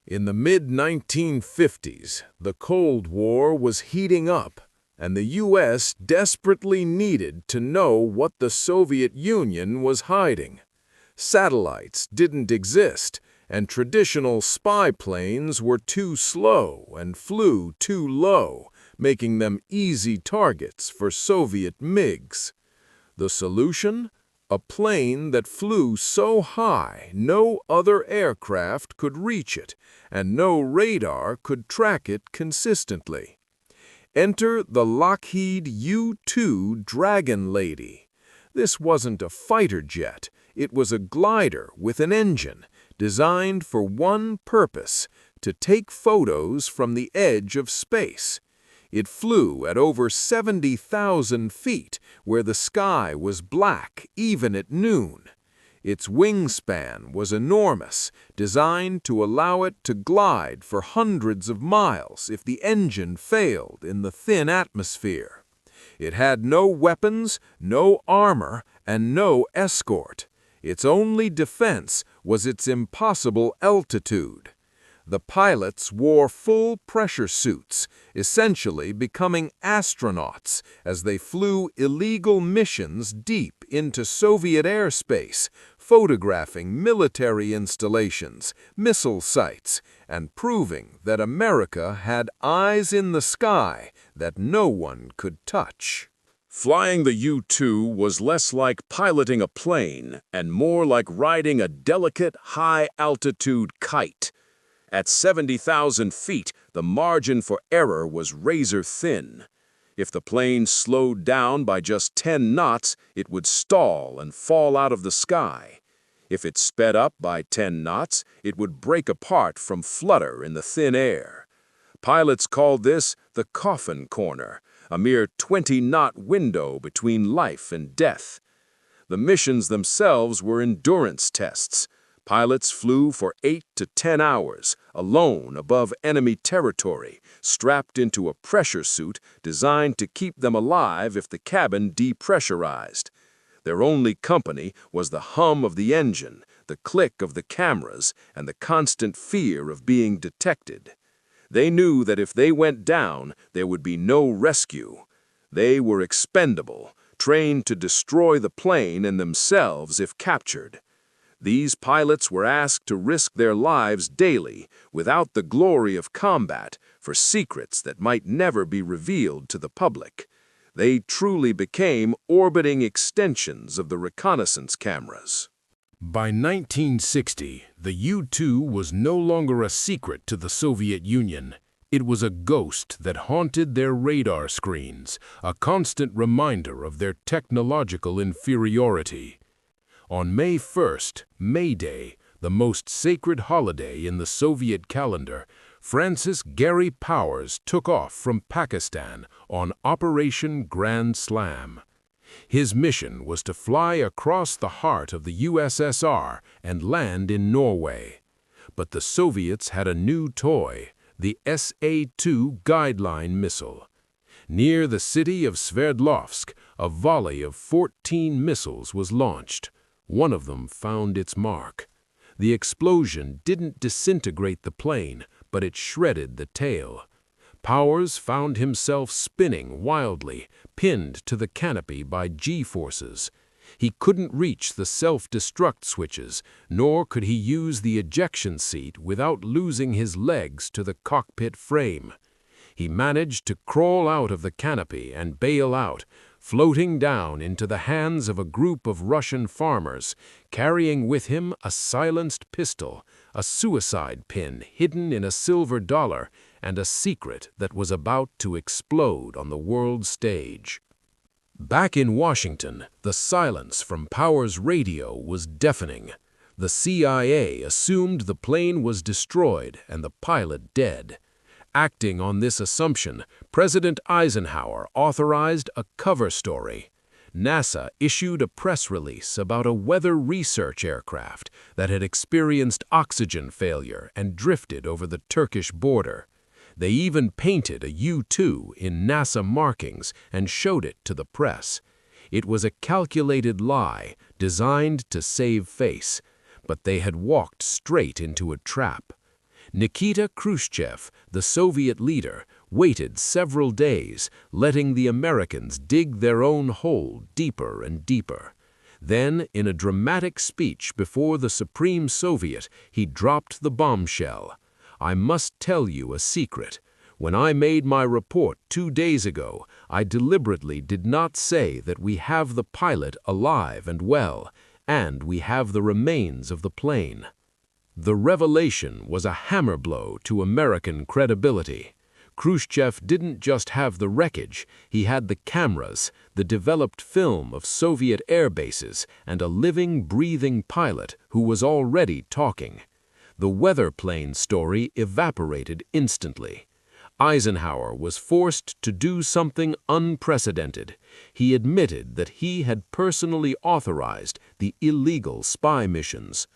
In the mid-1950s, the Cold War was heating up, and the U.S. desperately needed to know what the Soviet Union was hiding. Satellites didn't exist, and traditional spy planes were too slow and flew too low, making them easy targets for Soviet MiGs. The solution? A plane that flew so high no other aircraft could reach it, and no radar could track it consistently. Enter the Lockheed U-2 Dragon Lady. This wasn't a fighter jet, it was a glider with an engine, designed for one purpose: to take photos from the edge of space. It flew at over 70,000 feet, where the sky was black even at noon. Its wingspan was enormous, designed to allow it to glide for hundreds of miles if the engine failed in the thin atmosphere. It had no weapons, no armor, and no escort. Its only defense was its impossible altitude. The pilots wore full pressure suits, essentially becoming astronauts as they flew illegal missions deep into Soviet airspace, photographing military installations, missile sites, and proving that America had eyes in the sky that no one could touch. Flying the U-2 was less like piloting a plane and more like riding a delicate, high-altitude kite. At 70,000 feet, the margin for error was razor-thin. If the plane slowed down by just 10 knots, it would stall and fall out of the sky. If it sped up by 10 knots, it would break apart from flutter in the thin air. Pilots called this the coffin corner, a mere 20-knot window between life and death. The missions themselves were endurance tests. Pilots flew for 8 to 10 hours, alone above enemy territory, strapped into a pressure suit designed to keep them alive if the cabin depressurized. Their only company was the hum of the engine, the click of the cameras, and the constant fear of being detected. They knew that if they went down, there would be no rescue. They were expendable, trained to destroy the plane and themselves if captured. These pilots were asked to risk their lives daily, without the glory of combat, for secrets that might never be revealed to the public. They truly became orbiting extensions of the reconnaissance cameras. By 1960, the U-2 was no longer a secret to the Soviet Union. It was a ghost that haunted their radar screens, a constant reminder of their technological inferiority. On May 1st, May Day, the most sacred holiday in the Soviet calendar, Francis Gary Powers took off from Pakistan on Operation Grand Slam. His mission was to fly across the heart of the USSR and land in Norway. But the Soviets had a new toy, the SA-2 guideline missile. Near the city of Sverdlovsk, a volley of 14 missiles was launched. One of them found its mark. The explosion didn't disintegrate the plane, but it shredded the tail. Powers found himself spinning wildly, pinned to the canopy by G-forces. He couldn't reach the self-destruct switches, nor could he use the ejection seat without losing his legs to the cockpit frame. He managed to crawl out of the canopy and bail out, floating down into the hands of a group of Russian farmers, carrying with him a silenced pistol, a suicide pin hidden in a silver dollar, and a secret that was about to explode on the world stage. Back in Washington, the silence from Powers' radio was deafening. The CIA assumed the plane was destroyed and the pilot dead. Acting on this assumption, President Eisenhower authorized a cover story. NASA issued a press release about a weather research aircraft that had experienced oxygen failure and drifted over the Turkish border. They even painted a U-2 in NASA markings and showed it to the press. It was a calculated lie designed to save face, but they had walked straight into a trap. Nikita Khrushchev, the Soviet leader, waited several days, letting the Americans dig their own hole deeper and deeper. Then, in a dramatic speech before the Supreme Soviet, he dropped the bombshell. "I must tell you a secret. When I made my report 2 days ago, I deliberately did not say that we have the pilot alive and well, and we have the remains of the plane." The revelation was a hammer blow to American credibility. Khrushchev didn't just have the wreckage, he had the cameras, the developed film of Soviet air bases, and a living, breathing pilot who was already talking. The weather plane story evaporated instantly. Eisenhower was forced to do something unprecedented. He admitted that he had personally authorized the illegal spy missions.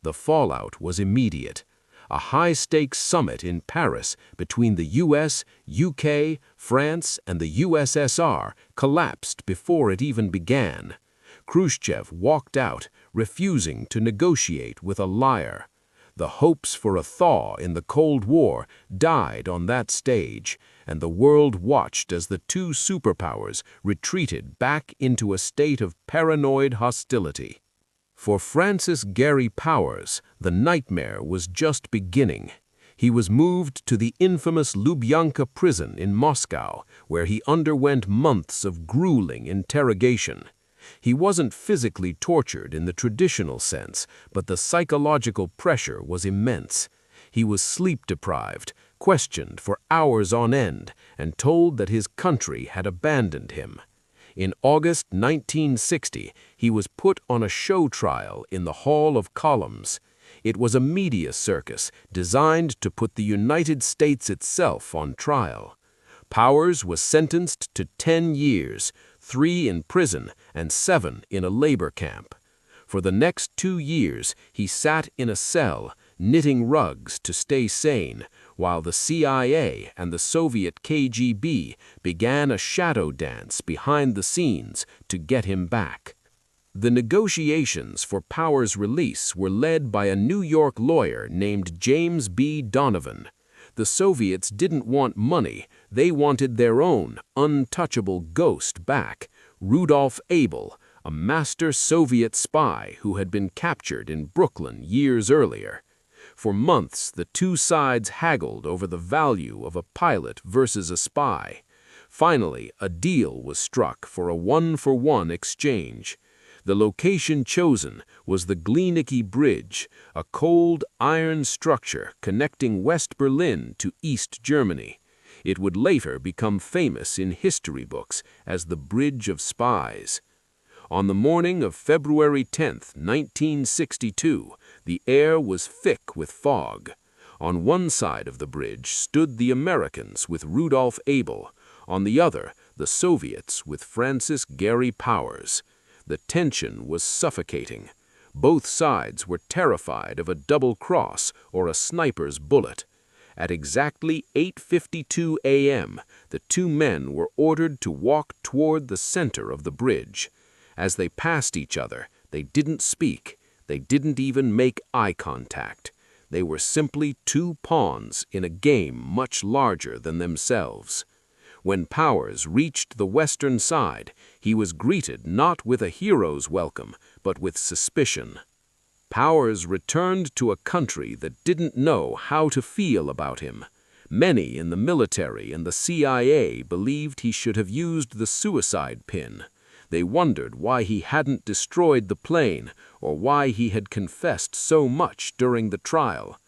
The fallout was immediate. A high-stakes summit in Paris between the US, UK, France, and the USSR collapsed before it even began. Khrushchev walked out, refusing to negotiate with a liar. The hopes for a thaw in the Cold War died on that stage, and the world watched as the two superpowers retreated back into a state of paranoid hostility. For Francis Gary Powers, the nightmare was just beginning. He was moved to the infamous Lubyanka prison in Moscow, where he underwent months of grueling interrogation. He wasn't physically tortured in the traditional sense, but the psychological pressure was immense. He was sleep-deprived, questioned for hours on end, and told that his country had abandoned him. In August 1960, he was put on a show trial in the Hall of Columns. It was a media circus designed to put the United States itself on trial. Powers was sentenced to 10 years, 3 in prison and 7 in a labor camp. For the next 2 years, he sat in a cell, knitting rugs to stay sane, while the CIA and the Soviet KGB began a shadow dance behind the scenes to get him back. The negotiations for Powers' release were led by a New York lawyer named James B. Donovan. The Soviets didn't want money, they wanted their own untouchable ghost back, Rudolf Abel, a master Soviet spy who had been captured in Brooklyn years earlier. For months, the two sides haggled over the value of a pilot versus a spy. Finally, a deal was struck for a one-for-one exchange. The location chosen was the Glienicke Bridge, a cold iron structure connecting West Berlin to East Germany. It would later become famous in history books as the Bridge of Spies. On the morning of February 10, 1962, the air was thick with fog. On one side of the bridge stood the Americans with Rudolf Abel, on the other, the Soviets with Francis Gary Powers. The tension was suffocating. Both sides were terrified of a double cross or a sniper's bullet. At exactly 8:52 a.m., the two men were ordered to walk toward the center of the bridge. As they passed each other, they didn't speak. They didn't even make eye contact. They were simply two pawns in a game much larger than themselves. When Powers reached the western side, he was greeted not with a hero's welcome, but with suspicion. Powers returned to a country that didn't know how to feel about him. Many in the military and the CIA believed he should have used the suicide pin. They wondered why he hadn't destroyed the plane or why he had confessed so much during the trial.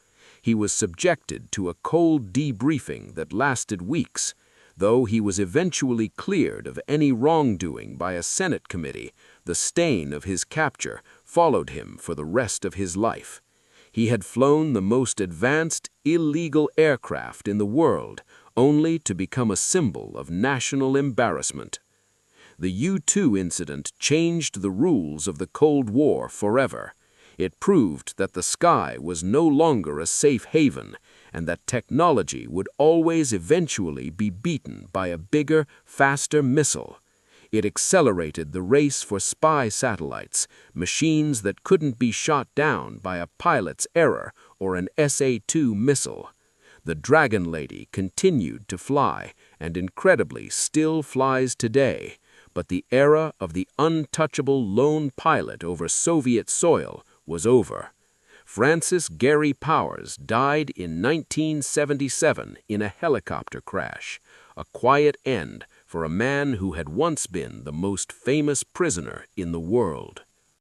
He was subjected to a cold debriefing that lasted weeks. Though he was eventually cleared of any wrongdoing by a Senate committee, the stain of his capture followed him for the rest of his life. He had flown the most advanced illegal aircraft in the world, only to become a symbol of national embarrassment. The U-2 incident changed the rules of the Cold War forever. It proved that the sky was no longer a safe haven, and that technology would always eventually be beaten by a bigger, faster missile. It accelerated the race for spy satellites, machines that couldn't be shot down by a pilot's error or an SA-2 missile. The Dragon Lady continued to fly, and incredibly still flies today, but the era of the untouchable lone pilot over Soviet soil was over. Francis Gary Powers died in 1977 in a helicopter crash, a quiet end for a man who had once been the most famous prisoner in the world.